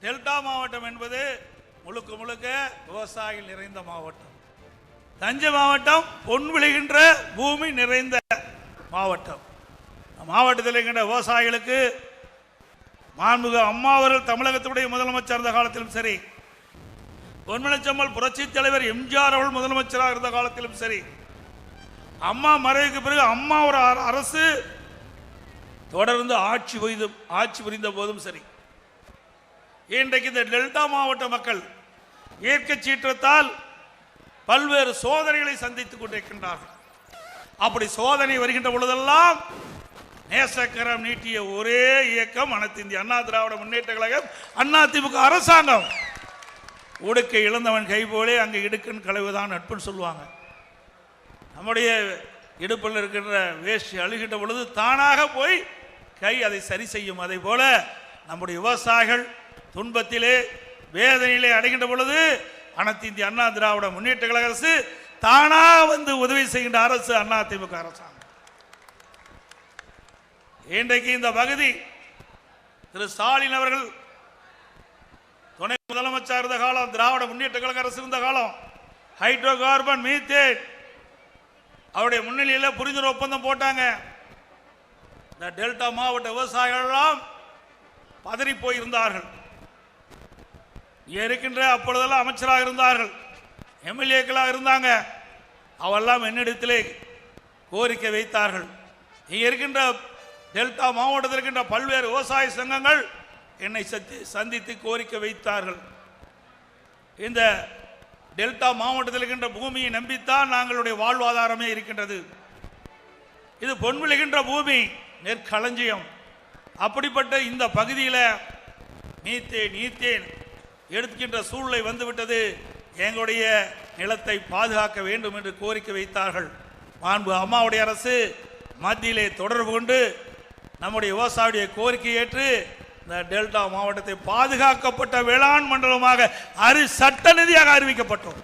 Delta மாவட்டம் என்பது முழுக்க முழுக்க விவசாயிகள் நிறைந்த மாவட்டம். தஞ்சை மாவட்டம் பொன் விளைகின்ற பூமி நிறைந்த மாவட்டம். மாவட்டத்தில் இருக்கின்ற விவசாயிகளுக்கு மாண்புமிகு அம்மா அவர்கள் தமிழகத்துடைய முதலமைச்சர் இருந்த காலத்திலும் சரி, பொன்மனச்செம்மல் புரட்சி தலைவர் எம்ஜிஆர் அவர்கள் முதலமைச்சராக இருந்த காலத்திலும் சரி, அம்மா மறைவுக்கு பிறகு அம்மா ஒரு அரசு தொடர்ந்து ஆட்சி புரிந்த போதும் சரி, இன்றைக்கு இந்த டெல்டா மாவட்ட மக்கள் இயற்கை சீற்றத்தால் பல்வேறு சோதனைகளை சந்தித்துக் கொண்டிருக்கின்றார்கள். அப்படி சோதனை வருகின்ற பொழுதெல்லாம் நேசக்கரம் நீட்டிய ஒரே இயக்கம் அனைத்து இந்திய அண்ணா திராவிட முன்னேற்ற கழகம், அதிமுக அரசாங்கம். உடுக்கை இழந்தவன் கை போலே அங்கே இடுக்கன் களைவுதான் நட்புன்னு சொல்லுவாங்க. நம்முடைய இடுப்பில் இருக்கின்ற வேஷ்டி அழுகின்ற பொழுது தானாக போய் கை அதை சரி செய்யும். அதை போல நம்முடைய விவசாயிகள் துன்பத்திலே வேதனையிலே அடைகின்ற பொழுது அனைத்து இந்திய அண்ணா திராவிட முன்னேற்ற கழக அரசு தானாக வந்து உதவி செய்கின்ற அரசு அதிமுக அரசாங்கம். இன்றைக்கு இந்த பகுதி திரு ஸ்டாலின் அவர்கள் துணை முதலமைச்சர் இருந்த காலம், திராவிட முன்னேற்ற கழக அரசு இருந்த காலம், ஹைட்ரோ கார்பன் மீத்தேன் அவருடைய முன்னிலையில் புரிந்துணர்வு ஒப்பந்தம் போட்டாங்க. இந்த டெல்டா மாவட்ட விவசாயிகள் எல்லாம் பதறி போயிருந்தார்கள். இருக்கின்ற அப்பொழுதெல்லாம் அமைச்சராக இருந்தார்கள், எம்எல்ஏக்களாக இருந்தாங்க. அவெல்லாம் என்னிடத்திலே கோரிக்கை வைத்தார்கள். இங்கே இருக்கின்ற டெல்டா மாவட்டத்தில் இருக்கின்ற பல்வேறு விவசாய சங்கங்கள் என்னை சந்தித்து கோரிக்கை வைத்தார்கள். இந்த டெல்டா மாவட்டத்தில் இருக்கின்ற பூமியை நம்பித்தான் நாங்களுடைய வாழ்வாதாரமே இருக்கின்றது. இது பொன் விளைகின்ற பூமி, நெற்களஞ்சியம். அப்படிப்பட்ட இந்த பகுதியில் நீத்தேன் எடுக்கின்ற சூழ்நிலை வந்துவிட்டது. எங்களுடைய நிலத்தை பாதுகாக்க வேண்டும் என்று கோரிக்கை வைத்தார்கள். மாண்பு அம்மாவுடைய அரசு மத்தியிலே தொடர்பு கொண்டு நம்முடைய விவசாயிய கோரிக்கை ஏற்று இந்த டெல்டா மாவட்டத்தை பாதுகாக்கப்பட்ட வேளாண் மண்டலமாக சட்ட நிதியாக அறிவிக்கப்பட்டோம்.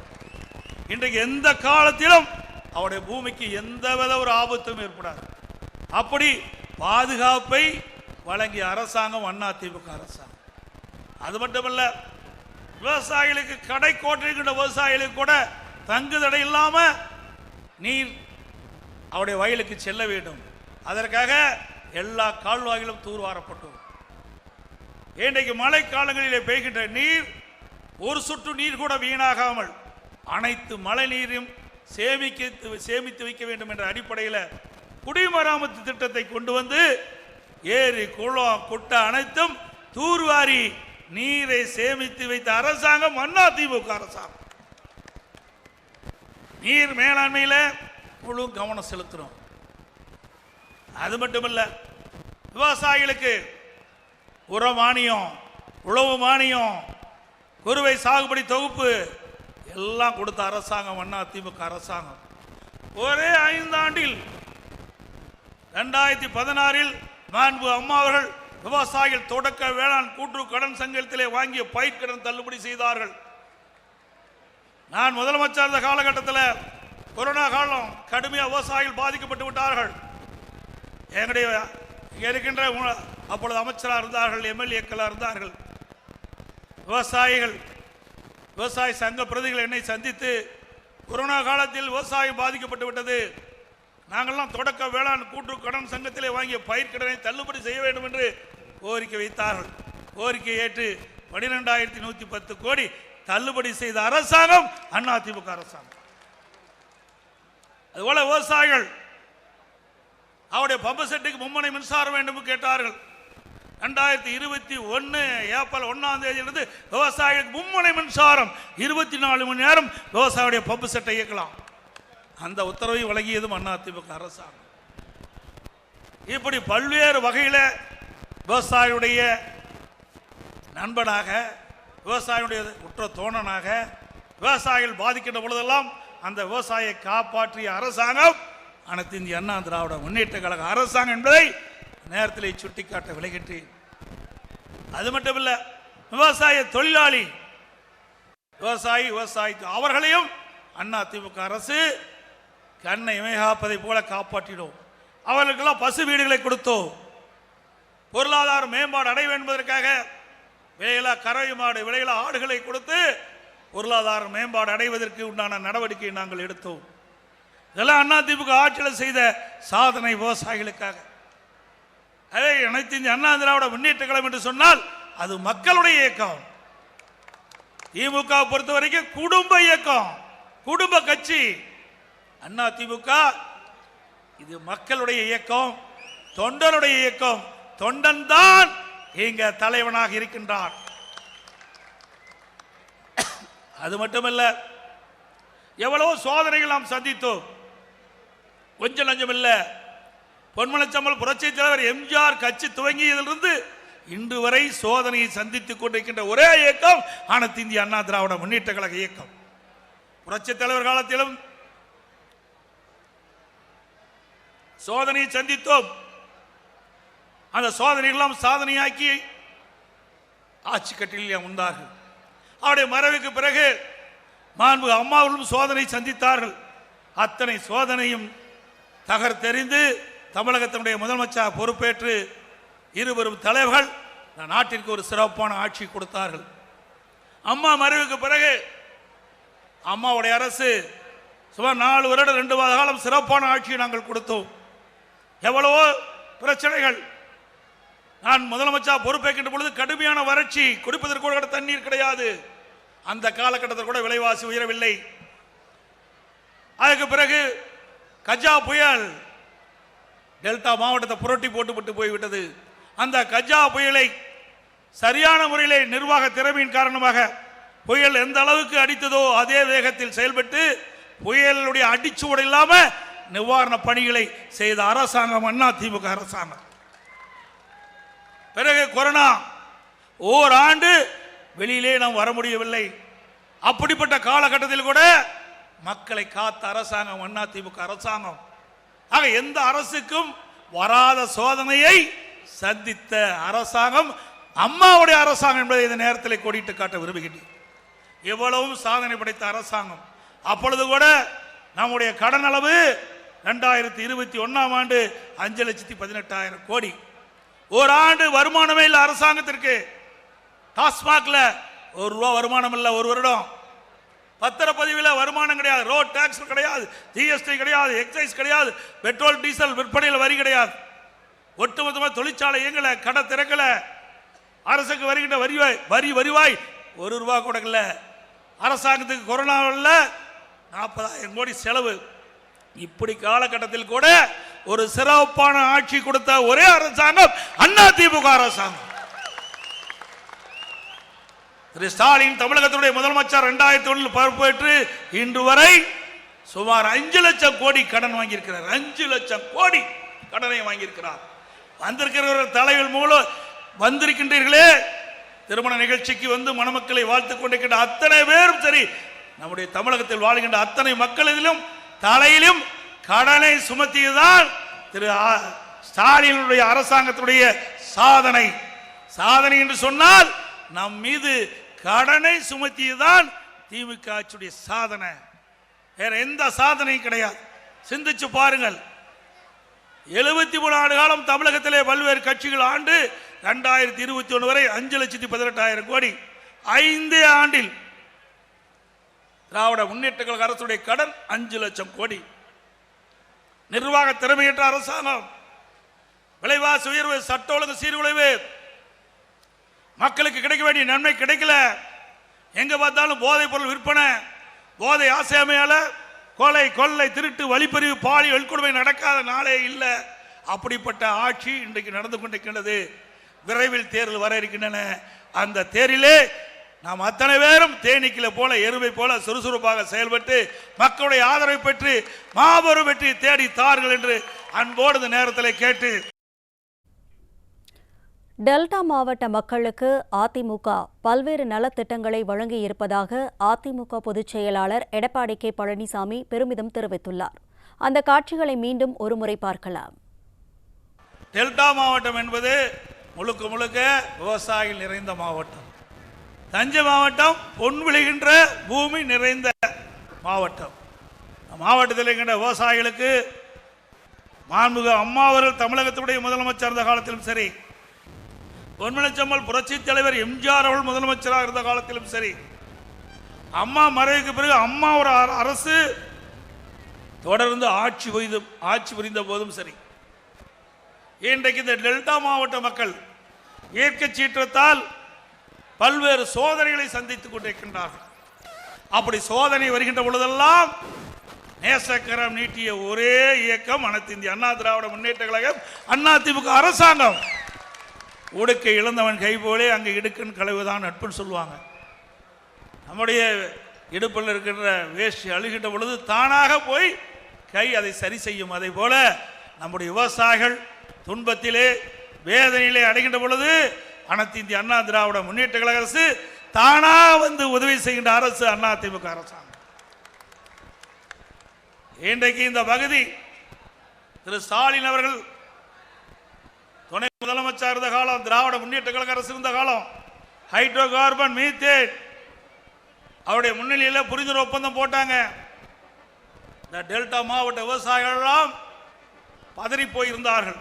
இன்றைக்கு எந்த காலத்திலும் அவருடைய பூமிக்கு எந்தவித ஒரு ஆபத்தும் ஏற்படாது. அப்படி பாதுகாப்பை வழங்கிய அரசாங்கம் அதிமுக அரசாங்கம். அது மட்டுமல்ல, விவசாயிகளுக்கு கடை கோட்டிருக்கின்ற விவசாயிகளுக்கு கூட தங்கு தடை இல்லாமல் நீர் அவருடைய வயலுக்கு செல்ல வேண்டும். அதற்காக எல்லா கால்வாய்களும் தூர்வாரப்பட்டோம். இன்றைக்கு மழை காலங்களிலே பெய்கின்ற நீர் ஒரு சொட்டு நீர் கூட வீணாகாமல் அனைத்து மழை நீரையும் சேமித்து வைக்க வேண்டும் என்ற அடிப்படையில் குடிமராமத்து திட்டத்தை கொண்டு வந்து ஏரி குளம் குட்டை அனைத்தும் தூர்வாரி நீரை சேமித்து வைத்த அரசாங்கம் அதிமுக அரசாங்கம். நீர் மேலாண்மையில் முழு கவனம் செலுத்துறோம். அது மட்டுமல்ல, விவசாயிகளுக்கு உர மானியம், உழவு மானியம், குறுவை சாகுபடி தொகுப்பு எல்லாம் கொடுத்த அரசாங்கம் அதிமுக அரசாங்கம். ஒரே 5 ஆண்டில் 2016 மாண்பு அம்மா அவர்கள் விவசாயிகள் தொடக்க வேளாண் கூட்டுறவு கடன் சங்கத்திலே வாங்கிய பயிர்க்கடன் தள்ளுபடி செய்தார்கள். நான் முதலமைச்சர் இருந்த காலகட்டத்தில் கொரோனா காலம் கடுமையாக விவசாயிகள் பாதிக்கப்பட்டு விட்டார்கள். எங்களுடைய இருக்கின்ற அப்பொழுது அமைச்சராக இருந்தார்கள், எம்எல்ஏக்களாக இருந்தார்கள். விவசாய சங்க பிரதிகள் என்னை சந்தித்து கொரோனா காலத்தில் விவசாயம் பாதிக்கப்பட்டு விட்டது, நாங்கள்லாம் தொடக்க வேளாண் கூட்டுறவு கடன் சங்கத்திலே வாங்கிய பயிர்க்கடனை தள்ளுபடி செய்ய வேண்டும் என்று கோரிக்கை வைத்தார்கள். கோரிக்கை ஏற்று 12,110 கோடி தள்ளுபடி செய்த அரசாங்கம் அதிமுக அரசாங்கம். அதுபோல விவசாயிகள் அவருடைய பம்பு செட்டுக்கு மும்முனை மின்சாரம் வேண்டும் கேட்டார்கள். 2021 ஏப்ரல் 1ஆம் தேதியிலிருந்து விவசாயிகளுக்கு மும்முனை மின்சாரம் 24 மணி நேரம் விவசாயியுடைய பம்பு செட்டை இயக்கலாம். அந்த உத்தரவை வழங்கியதும் அதிமுக அரசாங்கம். இப்படி பல்வேறு வகையில் விவசாயியுடைய நண்பனாக, விவசாயியுடைய உற்ற தோழனாக, விவசாயிகள் பாதிக்கின்ற பொழுதெல்லாம் அந்த விவசாயியை காப்பாற்றிய அரசாங்கம் அனைத்து இந்திய அண்ணா திராவிட முன்னேற்ற கழக அரசாங்கம் என்பதை நேரத்தில் சுட்டிக்காட்ட விளைகின்றேன். அது மட்டுமல்ல, விவசாய தொழிலாளி விவசாயி அவர்களையும் அதிமுக அரசு கண்ணை இமைகாப்பதை போல காப்பாற்றினோம். அவர்களுக்கெல்லாம் பசு வீடுகளை கொடுத்தோம். பொருளாதார மேம்பாடு அடைய வேண்டும் என்பதற்காக விலையில்லா கறவை மாடு, விலையில்லா ஆடுகளை கொடுத்து பொருளாதார மேம்பாடு அடைவதற்கு உண்டான நடவடிக்கையை நாங்கள் எடுத்தோம். இதெல்லாம் அதிமுக ஆட்சியில் செய்த சாதனை விவசாயிகளுக்காக. அதே அனைத்து இந்திய அண்ணா திராவிட முன்னேற்ற கழகம் என்று சொன்னால் அது மக்களுடைய இயக்கம். திமுக பொறுத்த வரைக்கும் குடும்ப இயக்கம், குடும்ப கட்சி. அண்ணா திமுக இது மக்களுடைய இயக்கம், தொண்டருடைய இயக்கம். தொண்டன் தான் இங்க தலைவனாக இருக்கின்றார். அது மட்டுமல்ல, எவ்வளவோ சோதனைகள் நாம் சந்தித்தோம். கொஞ்சம் நஞ்சம் இல்ல. பொன்மனச்சம்பல் புரட்சி தலைவர் எம்ஜிஆர் கட்சி துவங்கியதிலிருந்து இன்று வரை சோதனையை சந்தித்துக் கொண்டிருக்கின்ற ஒரே இயக்கம் அனைத்து இந்திய அண்ணா திராவிட முன்னேற்ற கழக இயக்கம். புரட்சி தலைவர் காலத்திலும் சோதனையை சந்தித்தோம். அந்த சோதனைகளெல்லாம் சாதனையாக்கி ஆட்சி கட்டில் அமர்ந்தார்கள். அவருடைய மறைவுக்கு பிறகு மாண்புமிகு அம்மாவும் சோதனை சந்தித்தார்கள். அத்தனை சோதனையும் தகர்த்தெறிந்து தமிழகத்தினுடைய முதலமைச்சர் பொறுப்பேற்று இருவரும் தலைவர்கள் நாட்டிற்கு ஒரு சிறப்பான ஆட்சி கொடுத்தார்கள். அம்மா மறைவுக்கு பிறகு அம்மாவுடைய அரசு சுமார் 4 வருடம் 2 மாத காலம் சிறப்பான ஆட்சியை நாங்கள் கொடுத்தோம். எவ்வளவோ பிரச்சனைகள். நான் முதலமைச்சர் பொறுப்பேற்கின்ற பொழுது கடுமையான வறட்சி, குடிப்பதற்கு கூட தண்ணீர் கிடையாது. அந்த காலகட்டத்தில் கூட விலைவாசி உயரவில்லை. அதுக்கு பிறகு கஜா புயல் டெல்டா மாவட்டத்தை புரட்டி போட்டுவிட்டு போய்விட்டது. அந்த கஜா புயலை சரியான முறையிலே நிர்வாக திறமையின் காரணமாக புயல் எந்த அளவுக்கு அடித்ததோ அதே வேகத்தில் செயல்பட்டு புயலுடைய அடிச்சுவடு இல்லாம நிவாரண பணிகளை செய்த அரசாங்கம் அண்ணா திமுக அரசாங்கம். பிறகு கொரோனா, ஓராண்டு வெளியிலே நாம் வர முடியவில்லை. அப்படிப்பட்ட காலகட்டத்தில் கூட மக்களை காத்த அரசாங்கம் அண்ணா திமுக அரசாங்கம். ஆக எந்த அரசுக்கும் வராத சோதனையை சந்தித்த அரசாங்கம் அம்மாவுடைய அரசாங்கம் என்பதை இந்த நேரத்தில் கோடிட்டு காட்ட விரும்புகின்றேன். எவ்வளவும் சாதனை படைத்த அரசாங்கம். அப்பொழுது கூட நம்முடைய கடன் அளவு 2021ஆம் ஆண்டு 5,18,000 கோடி. ஓராண்டு வருமானமே இல்லை அரசாங்கத்திற்கு. டாஸ்மாக்ல ₹1 வருமானம் இல்லை. ஒரு வருடம் பத்திரப்பதிவில் வருமானம் கிடையாது, ரோட் டாக்ஸ் கிடையாது, ஜிஎஸ்டி கிடையாது, எக்ஸைஸ் கிடையாது, பெட்ரோல் டீசல் விற்பனையில் வரி கிடையாது. ஒட்டுமொத்தமாக தொழிற்சாலை இயங்கல, கடை திறக்கல, அரசுக்கு வருகின்ற வருவாய் ₹1 கூட இல்லை. அரசாங்கத்துக்கு கொரோனாவில் 40,000 கோடி செலவு. இப்படி காலகட்டத்தில் கூட ஒரு சிறப்பான ஆட்சி கொடுத்த ஒரே அரசாங்கம் அண்ணா திமுக அரசாங்கம். திரு ஸ்டாலின் தமிழகத்துடைய முதலமைச்சர் 2001 பொறுப்பேற்று இன்று வரை சுமார் 5 லட்சம் கோடி கடன் வாங்கியிருக்கிறார். 5 லட்சம் கோடி கடனை வாங்கியிருக்கிறார். வந்திருக்கிற தலைவர் மூலம் வந்திருக்கின்றீர்களே, திருமண நிகழ்ச்சிக்கு வந்து மணமக்களை வாழ்த்துக் கொண்டிருக்கின்ற அத்தனை பேரும் சரி, நம்முடைய தமிழகத்தில் வாழ்கின்ற அத்தனை மக்களிலும் தலையிலும் கடனை சுமத்தியதுதான் திரு ஸ்டாலினுடைய அரசாங்கத்துடைய சாதனை. சாதனை என்று சொன்னால் நம் மீது கடனை சுமத்தியதுதான் திமுக ஆட்சியுடைய சாதனை. வேற எந்த சாதனையும் கிடையாது. சிந்திச்சு பாருங்கள். 73 ஆண்டு காலம் தமிழகத்திலே பல்வேறு கட்சிகள் ஆண்டு 2021 வரை 5,18,000 கோடி. 5 ஆண்டில் திராவிட முன்னேற்ற கழக அரசுடைய கடன் 5 லட்சம் கோடி. நிர்வாக திறமையற்ற அரசாங்கம், விலைவாசி உயர்வு, சட்ட ஒழுங்கு சீர்குலைவு, மக்களுக்கு கிடைக்க வேண்டிய நன்மை கிடைக்கல. எங்க பார்த்தாலும் போதைப் பொருள் விற்பனை, போதை ஆசையாமையால கொலை, கொள்ளை, திருட்டு, வழிப்பறிவு, பாலியல் வன்கொடுமை நடக்காத நாளே இல்லை. அப்படிப்பட்ட ஆட்சி இன்றைக்கு நடந்து கொண்டிருக்கின்றது. விரைவில் தேர்தல் வர இருக்கின்றன. அந்த தேரிலே நாம் அத்தனை பேரும் தேனீக்களை போல, எருமை போல சுறுசுறுப்பாக செயல்பட்டு மக்களுடைய ஆதரவை பெற்று மாபெரும் வெற்றி தேடி தார்கள் என்று அன்போடு இந்த நேரத்தில் கேட்டு, டெல்டா மாவட்ட மக்களுக்கு அதிமுக பல்வேறு நலத்திட்டங்களை வழங்கி இருப்பதாக அதிமுக பொதுச் செயலாளர் எடப்பாடி கே பழனிசாமி பெருமிதம் தெரிவித்துள்ளார். அந்த காட்சிகளை மீண்டும் ஒருமுறை பார்க்கலாம். டெல்டா மாவட்டம் என்பது முழுக்க முழுக்க விவசாயிகள் நிறைந்த மாவட்டம். தஞ்சை மாவட்டம் பொன் விளைகின்ற பூமி நிறைந்த மாவட்டம். மாவட்டத்தில் இருக்கின்ற விவசாயிகளுக்கு மாண்புமிகு அம்மா அவர்கள் தமிழகத்துடைய முதலமைச்சர் இருந்த காலத்திலும் சரி, பொன்மனச்செம்மல் புரட்சி தலைவர் எம்ஜிஆர் அவர்கள் முதலமைச்சராக இருந்த காலத்திலும் சரி, அம்மா மறைவுக்கு பிறகு அம்மா ஒரு அரசு தொடர்ந்து ஆட்சி புரிந்த போதும் சரி, இன்றைக்கு இந்த டெல்டா மாவட்ட மக்கள் இயற்கை சீற்றத்தால் பல்வேறு சோதனைகளை சந்தித்துக் கொண்டிருக்கின்றார்கள். அப்படி சோதனை வருகின்ற பொழுதெல்லாம் நேசக்கரம் நீட்டிய ஒரே இயக்கம் அனைத்து இந்திய அண்ணா திராவிட முன்னேற்ற கழகம், அதிமுக அரசாங்கம். உடுக்கை இழந்தவன் கை போலே அங்கு இடுக்கன் களைவுதான் நட்புன்னு சொல்லுவாங்க. நம்முடைய இடுப்பில் இருக்கின்ற வேஷ்டி அழுகின்ற பொழுது தானாக போய் கை அதை சரி செய்யும். அதை போல நம்முடைய விவசாயிகள் துன்பத்திலே வேதனையிலே அடைகின்ற பொழுது அனைத்து இந்திய அண்ணா திராவிட முன்னேற்ற கழக அரசு தானாக வந்து உதவி செய்கின்ற அரசு அதிமுக அரசாங்கம். இன்றைக்கு இந்த பகுதி திரு ஸ்டாலின் அவர்கள் துணை முதலமைச்சர் இருந்த காலம், திராவிட முன்னேற்ற கழக அரசு இருந்த காலம், ஹைட்ரோ கார்பன் மீத்தேன் அவருடைய முன்னிலையில் புரிந்துணர்வு ஒப்பந்தம் போட்டாங்க. இந்த டெல்டா மாவட்ட விவசாயிகள் எல்லாம் பதறி போயிருந்தார்கள்.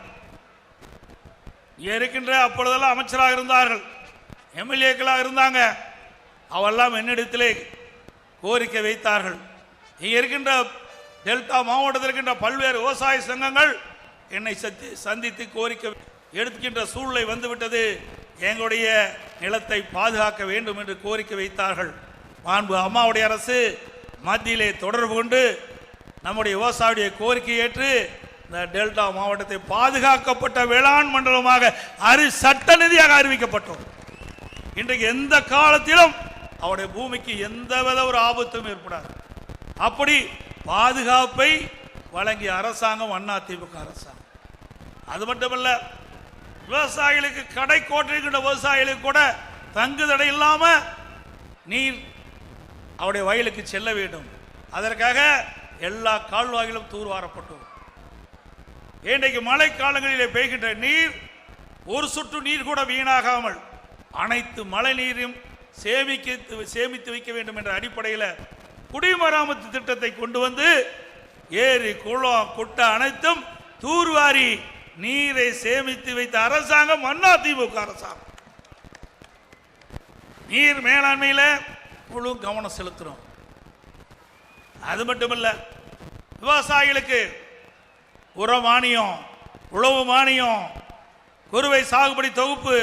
இருக்கின்ற அப்பொழுதெல்லாம் அமைச்சராக இருந்தார்கள், எம்எல்ஏக்களாக இருந்தாங்க. அவெல்லாம் என்னிடத்திலே கோரிக்கை வைத்தார்கள். இங்கே இருக்கின்ற டெல்டா மாவட்டத்தில் இருக்கின்ற பல்வேறு விவசாய சங்கங்கள் என்னை சந்தித்து கோரிக்கை எடுக்கின்ற சூழ்நிலை வந்துவிட்டது. எங்களுடைய நிலத்தை பாதுகாக்க வேண்டும் என்று கோரிக்கை வைத்தார்கள். மாண்பு அம்மாவுடைய அரசு மத்தியிலே தொடர்பு கொண்டு நம்முடைய விவசாயியுடைய கோரிக்கை ஏற்று இந்த டெல்டா மாவட்டத்தை பாதுகாக்கப்பட்ட வேளாண் மண்டலமாக சட்ட நிதியாக அறிவிக்கப்பட்டோம். இன்றைக்கு எந்த காலத்திலும் அவருடைய பூமிக்கு எந்தவித ஒரு ஆபத்தும் ஏற்படாது. அப்படி பாதுகாப்பை வழங்கிய அரசாங்கம் அதிமுக அரசாங்கம். அது மட்டுமல்ல, விவசாயிகளுக்கு கடை கோட்டிருக்கின்ற விவசாயிகளுக்கு கூட தங்கு தடை இல்லாம நீர் அவருடைய வயலுக்கு செல்ல வேண்டும். அதற்காக எல்லா கால்வாய்களும் தூர்வாரப்பட்டோம். இன்றைக்கு மழை காலங்களிலே பெய்கின்ற நீர் ஒரு சொட்டு நீர் கூட வீணாகாமல் அனைத்து மழை நீரையும் சேமித்து வைக்க வேண்டும் என்ற அடிப்படையில் குடிமராமத்து திட்டத்தை கொண்டு வந்து ஏரி குளம் குட்டை அனைத்தும் தூர்வாரி நீரை சேமித்து வைத்த அரசாங்கம் அதிமுக அரசாங்கம். நீர் மேலாண்மையில் முழு கவனம் செலுத்துறோம். அது மட்டுமல்ல, விவசாயிகளுக்கு உர மானியம், உழவு மானியம், குறுவை சாகுபடி தொகுப்பு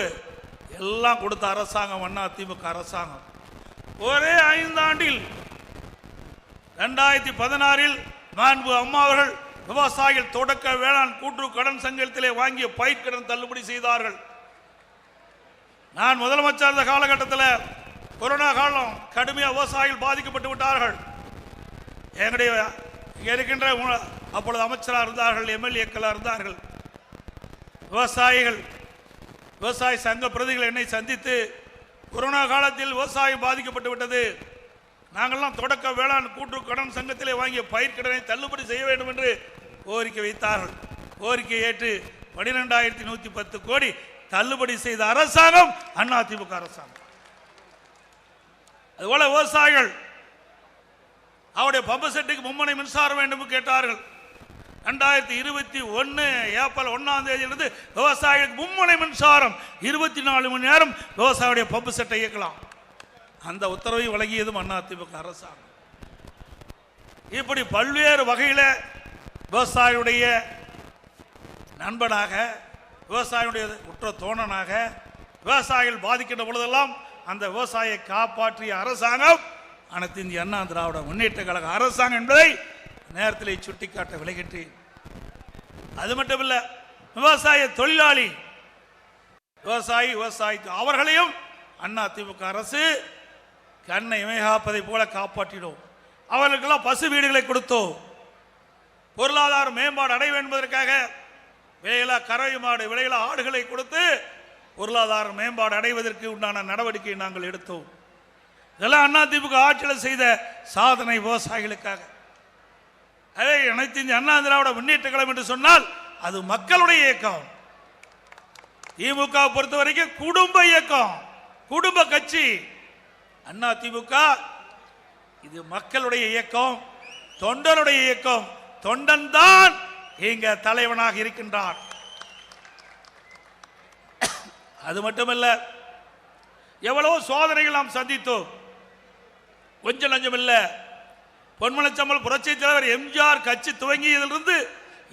எல்லாம் கொடுத்த அரசாங்கம் அதிமுக அரசாங்கம். ஒரே 5 ஆண்டில் 2016 மாண்பு அம்மா அவர்கள் விவசாயிகள் தொடக்க வேளாண் கூட்டுறவு கடன் சங்கத்திலே வாங்கிய பயிர்க்கடன் தள்ளுபடி செய்தார்கள். நான் முதலமைச்சர் இருந்த காலகட்டத்தில் கொரோனா காலம் கடுமையாக விவசாயிகள் பாதிக்கப்பட்டு விட்டார்கள். எங்களுடைய இருக்கின்ற அப்பொழுது அமைச்சராக இருந்தார்கள், எம்எல்ஏக்களாக இருந்தார்கள். விவசாய சங்க பிரதிகள் என்னை சந்தித்து கொரோனா காலத்தில் விவசாயம் பாதிக்கப்பட்டு விட்டது, நாங்கள்லாம் தொடக்க வேளாண் கூட்டுறவு கடன் சங்கத்திலே வாங்கிய பயிர்க்கடனை தள்ளுபடி செய்ய வேண்டும் என்று கோரிக்கை வைத்தார்கள். கோரிக்கை ஏற்று 12,110 கோடி தள்ளுபடி செய்த அரசாங்கம் அதிமுக அரசாங்கம். அதுபோல விவசாயிகள் அவருடைய பம்பு செட்டுக்கு மும்முனை மின்சாரம் வேண்டும் கேட்டார்கள். 2021 ஏப்ரல் 1ஆம் தேதியிலிருந்து விவசாயிகளுக்கு மும்முனை மின்சாரம் 24 மணி நேரம் விவசாயியுடைய பம்பு செட்டை இயக்கலாம். அந்த உத்தரவை வழங்கியதும் அதிமுக அரசாங்கம். இப்படி பல்வேறு வகையில் விவசாயியுடைய நண்பனாக, விவசாயியுடைய உற்ற தோழனாக, விவசாயிகள் பாதிக்கின்ற பொழுதெல்லாம் அந்த விவசாயியை காப்பாற்றிய அரசாங்கம் அனைத்து இந்திய அண்ணா திராவிட முன்னேற்ற கழக அரசாங்கம் என்பதை நேரத்தில் சுட்டிக்காட்ட விளைகின்றேன். அது மட்டுமல்ல, விவசாய தொழிலாளி விவசாயி அவர்களையும் அதிமுக அரசு கண்ணை இமைகாப்பதை போல காப்பாற்றினோம். அவர்களுக்கெல்லாம் பசு வீடுகளை கொடுத்தோம். பொருளாதார மேம்பாடு அடைய வேண்டும் என்பதற்காக விலையில்லா கறவை மாடு, விலையில்லா ஆடுகளை கொடுத்து பொருளாதார மேம்பாடு அடைவதற்கு உண்டான நடவடிக்கை நாங்கள் எடுத்தோம். இதெல்லாம் அதிமுக ஆட்சியில் செய்த சாதனை விவசாயிகளுக்காக. அதே அனைத்து இந்திய அண்ணா திராவிட முன்னேற்ற கழகம் என்று சொன்னால் அது மக்களுடைய இயக்கம். திமுக பொறுத்த வரைக்கும் குடும்ப இயக்கம், குடும்ப கட்சி. அதிமுக இது மக்களுடைய இயக்கம், தொண்டனுடைய இயக்கம். தொண்டன் தான் இங்க தலைவனாக இருக்கின்றார். அது மட்டுமல்ல, எவ்வளவோ சோதனைகள் நாம் சந்தித்தோம். கொஞ்சம் லஞ்சம் இல்ல. பொன்மனச்சம்பல் புரட்சி தலைவர் எம்ஜிஆர் கட்சி துவங்கியதிலிருந்து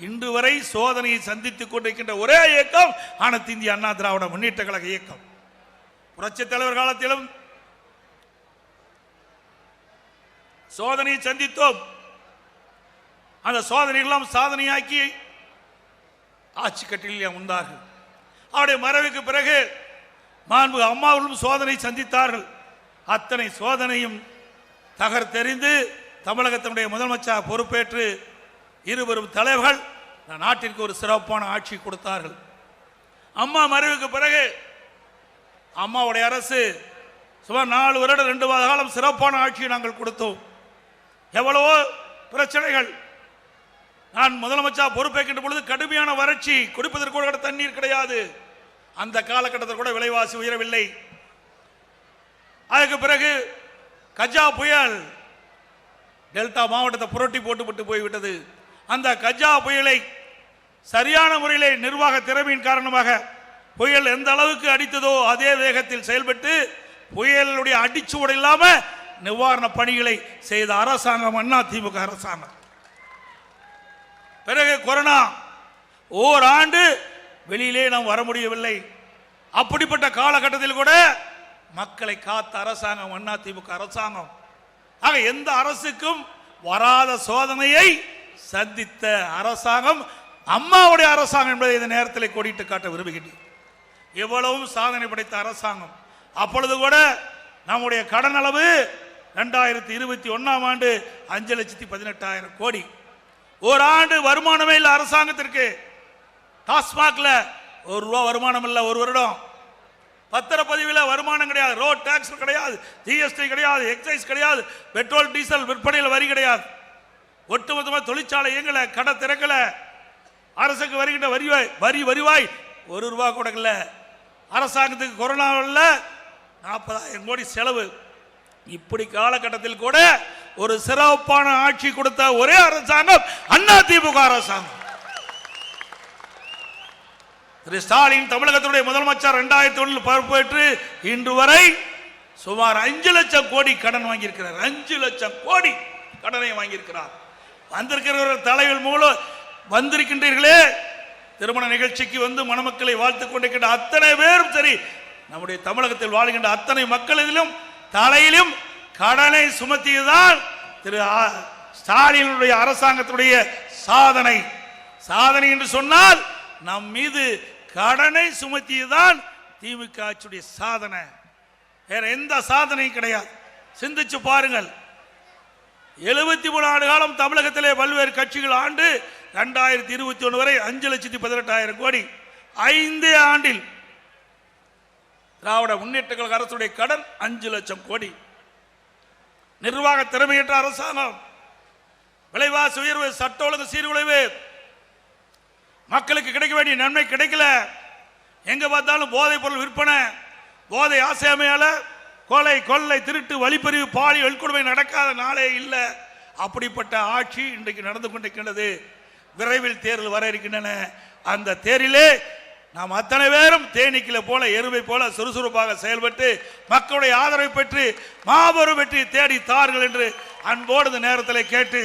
இன்று வரை சோதனையை சந்தித்துக் கொண்டிருக்கின்ற ஒரே இயக்கம் அனைத்து இந்திய அண்ணா திராவிட முன்னேற்ற கழக இயக்கம். புரட்சி தலைவர் காலத்திலும் சோதனையை சந்தித்தோம். அந்த சோதனைகளெல்லாம் சாதனையாக்கி ஆட்சி கட்டிலில் அமர்ந்தார்கள். அவருடைய மறைவுக்கு பிறகு மாண்பு அம்மாவும் சோதனை சந்தித்தார்கள். அத்தனை சோதனையும் தகர்த்தெறிந்து தமிழகத்தினுடைய முதலமைச்சர் பொறுப்பேற்று இருவரும் தலைவர்கள் நாட்டிற்கு ஒரு சிறப்பான ஆட்சி கொடுத்தார்கள். அம்மா மறைவுக்கு பிறகு அம்மாவுடைய அரசு சுமார் 4 வருடம் 2 மாத காலம் சிறப்பான ஆட்சியை நாங்கள் கொடுத்தோம். எவ்வளவோ பிரச்சனைகள். நான் முதலமைச்சர் பொறுப்பேற்கின்ற பொழுது கடுமையான வறட்சி, குடிப்பதற்கு கூட தண்ணீர் கிடையாது. அந்த காலகட்டத்தில் கூட விலைவாசி உயரவில்லை. அதுக்கு பிறகு கஜா புயல் டெல்டா மாவட்டத்தை புரட்டி போட்டு போய்விட்டது. அந்த கஜா புயலை சரியான முறையில் நிர்வாக திறமையின் காரணமாக புயல் எந்த அளவுக்கு அடித்ததோ அதே வேகத்தில் செயல்பட்டு புயலுடைய அடிச்சுவடு இல்லாம நிவாரண பணிகளை செய்த அரசாங்கம் அதிமுக அரசாங்கம். பிறகு கொரோனா, ஓராண்டு வெளியிலே நாம் வர முடியவில்லை. அப்படிப்பட்ட காலகட்டத்தில் கூட மக்களை காத்த அரசாங்கம் அதிமுக அரசாங்கம். ஆக எந்த அரசுக்கும் வராத சோதனையை சந்தித்த அரசாங்கம் அம்மாவுடைய அரசாங்கம் என்பதை இந்த நேரத்தில் கோடிட்டு காட்ட விரும்புகின்றேன். எவ்வளவும் சாதனை படைத்த அரசாங்கம். அப்பொழுது கூட நம்முடைய கடன் அளவு 2021ஆம் ஆண்டு 5,18,000 கோடி. ஓராண்டு வருமானமே இல்லை அரசாங்கத்திற்கு. டாஸ்மாக்ல ₹1 வருமானம் இல்லை. ஒரு வருடம் பத்திரப்பதிவில் வருமானம் கிடையாது, ரோட் டாக்ஸ் கிடையாது, ஜிஎஸ்டி கிடையாது, எக்ஸைஸ் கிடையாது, பெட்ரோல் டீசல் விற்பனையில் வரி கிடையாது. ஒட்டுமொத்தமாக தொழிற்சாலை இயங்கல, கடை திறக்கல, அரசுக்கு வருகின்ற வருவாய் ₹1 கூட இல்லை. அரசாங்கத்துக்கு கொரோனாவில் 40,000 கோடி செலவு. இப்படி காலகட்டத்தில் கூட ஒரு சிறப்பான ஆட்சி கொடுத்த ஒரே அரசாங்கம் அதிமுக அரசாங்கம். திரு ஸ்டாலின் தமிழகத்துடைய முதலமைச்சர் 2001 பொறுப்பேற்று இன்று வரை சுமார் 5 லட்சம் கோடி கடன் வாங்கியிருக்கிறார். 5 லட்சம் கோடி கடனை வாங்கியிருக்கிறார். வந்திருக்கிற தலைவர் மூலம் வந்திருக்கின்றீர்களே, திருமண நிகழ்ச்சிக்கு வந்து மணமக்களை வாழ்த்துக் கொண்டிருக்கின்ற அத்தனை பேரும் சரி, நம்முடைய தமிழகத்தில் வாழ்கின்ற அத்தனை மக்களிலும் தலையிலும் கடனை சுமத்தியதுதான் திரு ஸ்டாலினுடைய அரசாங்கத்துடைய சாதனை. சாதனை என்று சொன்னால் நம் மீது கடனை சுமத்தியதுதான் திமுக ஆட்சியுடைய சாதனை. வேற எந்த சாதனையும் கிடையாது. சிந்திச்சு பாருங்கள். 73 ஆண்டு காலம் தமிழகத்திலே பல்வேறு கட்சிகள் ஆண்டு 2021 வரை 5,18,000 கோடி. 5 ஆண்டில் திராவிட முன்னேற்ற கழக அரசுடைய கடன் 5 லட்சம் கோடி. நிர்வாக திறமையற்ற அரசாங்கம், விலைவாசி உயர்வு, சட்ட ஒழுங்கு சீர்குலைவு, மக்களுக்கு கிடைக்க வேண்டிய நன்மை கிடைக்கல. எங்க பார்த்தாலும் போதைப் பொருள் விற்பனை, போதை ஆசையாமையால கொலை, கொள்ளை, திருட்டு, வழிப்பறிவு, பாலியல் வன்கொடுமை நடக்காத நாளே இல்லை. அப்படிப்பட்ட ஆட்சி இன்றைக்கு நடந்து கொண்டிருக்கின்றது. விரைவில் தேர்தல் வர இருக்கின்றன. அந்த தேரிலே நாம் அத்தனை பேரும் தேனீக்கில போல எருமை போல சுறுசுறுப்பாக செயல்பட்டு மக்களுடைய ஆதரவை பெற்று மாபெரும் வெற்றி தேடி தார்கள் என்று அன்போடு இந்த நேரத்தில் கேட்டு